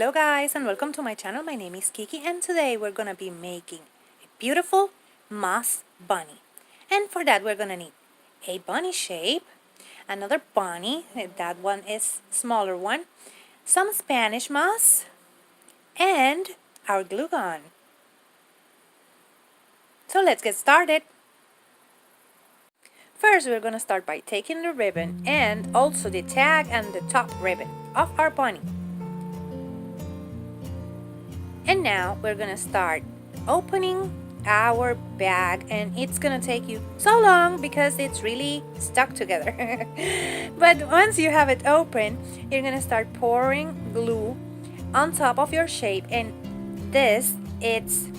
Hello guys and welcome to my channel. My name is Kiki and today we're gonna be making a beautiful moss bunny. And for that we're gonna need a bunny shape, another bunny, that one is smaller one, some Spanish moss, and our glue gun. So let's get started. First we're gonna start by taking the ribbon and also the tag and the top ribbon of our bunny. And now we're gonna start opening our bag, and it's gonna take you so long because it's really stuck together. But once you have it open, you're gonna start pouring glue on top of your shape, and it's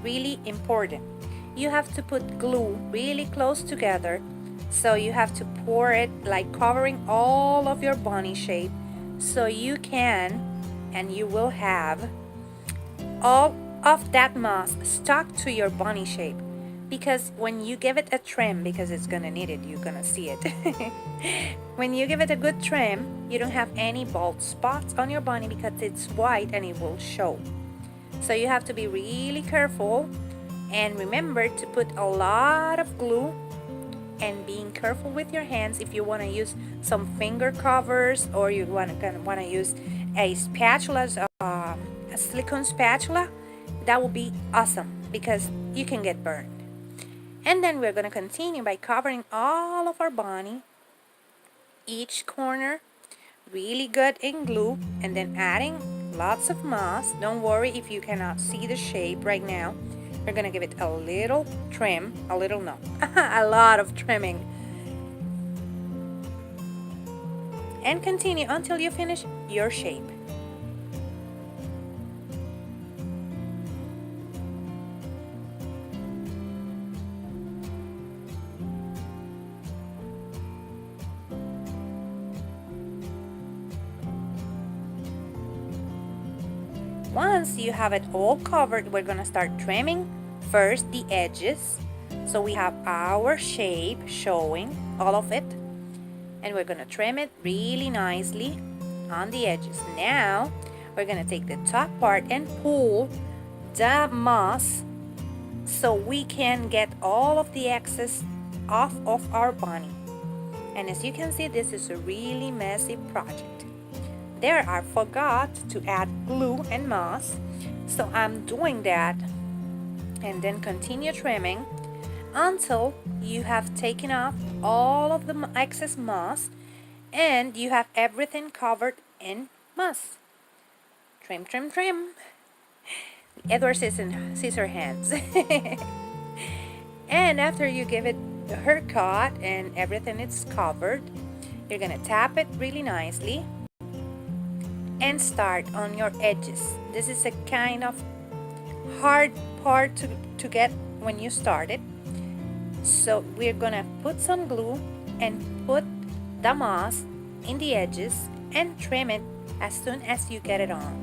really important. You have to put glue really close together, so you have to pour it like covering all of your bunny shape, so you can and you will have all of that moss stuck to your bunny shape. Because when you give it a trim, because it's gonna need it, you're gonna see it. When you give it a good trim, you don't have any bald spots on your bunny because it's white and it will show. So you have to be really careful and remember to put a lot of glue, and being careful with your hands. If you want to use some finger covers, or you want to use a spatula, a silicone spatula, that will be awesome because you can get burned. And then we're going to continue by covering all of our bunny, each corner really good in glue, and then adding lots of moss. Don't worry if you cannot see the shape right now. We're going to give it a little trim, a lot of trimming. And continue until you finish your shape. Once you have it all covered, we're gonna start trimming first the edges, so we have our shape showing, all of it, and we're gonna trim it really nicely on the edges. Now we're gonna take the top part and pull the moss so we can get all of the excess off of our bunny. And as you can see, this is a really messy project. There, I forgot to add glue and moss, so I'm doing that. And then continue trimming until you have taken off all of the excess moss and you have everything covered in moss. Trim, trim, trim. Edward scissor hands. And after you give it the haircut and everything is covered, you're gonna tap it really nicely and start on your edges. This is a kind of hard part to get when you start it. So we're gonna put some glue and put the moss in the edges and trim it as soon as you get it on.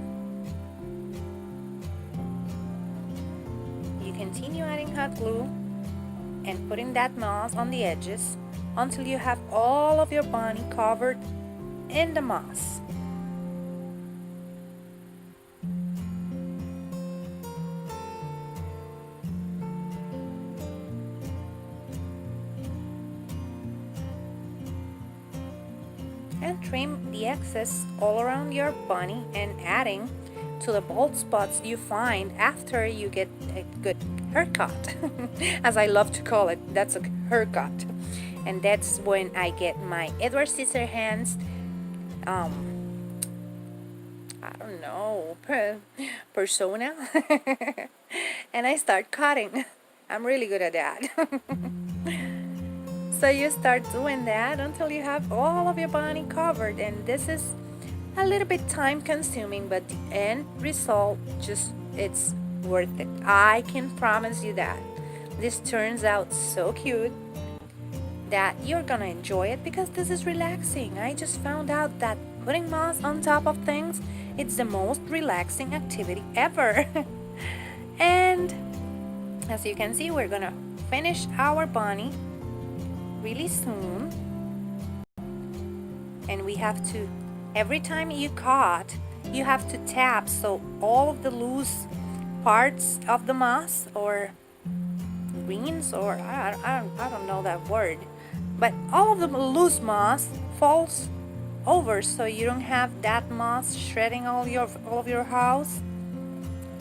You continue adding hot glue and putting that moss on the edges until you have all of your bunny covered in the moss. And trim the excess all around your bunny, and adding to the bald spots you find after you get a good haircut. As I love to call it, that's a haircut. And that's when I get my Edward Scissorhands I don't know, persona. And I start cutting. I'm really good at that. So you start doing that until you have all of your bunny covered, and this is a little bit time consuming, but the end result, it's worth it. I can promise you that. This turns out so cute that you're gonna enjoy it because this is relaxing. I just found out that putting moss on top of things, it's the most relaxing activity ever. And as you can see, we're gonna finish our bunny really soon, and we have to, every time you cut, you have to tap so all of the loose parts of the moss or greens, or I don't know that word, but all of the loose moss falls over, so you don't have that moss shredding all of your house.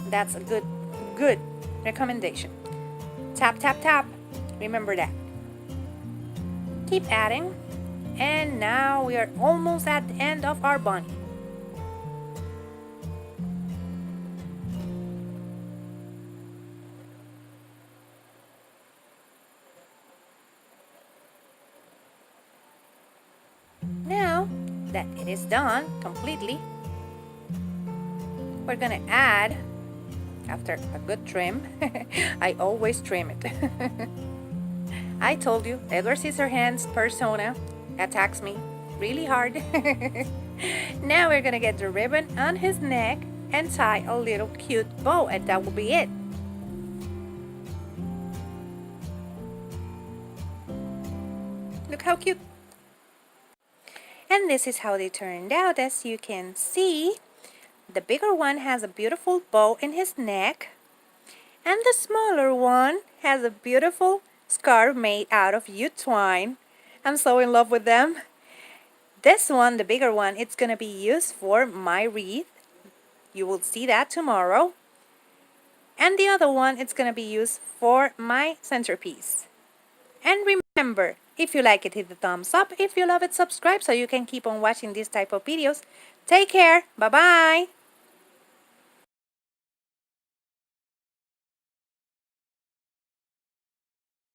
That's a good recommendation. Tap tap tap. Remember that. Keep adding, and now we are almost at the end of our bunny. Now that it is done completely, we're gonna add, after a good trim, I always trim it. I told you, Edward Scissorhands persona attacks me really hard. Now we're gonna get the ribbon on his neck and tie a little cute bow, and that will be it. Look how cute. And this is how they turned out. As you can see, the bigger one has a beautiful bow in his neck, and the smaller one has a beautiful scarf made out of jute twine. I'm so in love with them. This one, the bigger one, it's gonna be used for my wreath. You will see that tomorrow. And the other one, it's gonna be used for my centerpiece. And remember, if you like it, hit the thumbs up. If you love it, subscribe so you can keep on watching these type of videos. Take care. Bye-bye.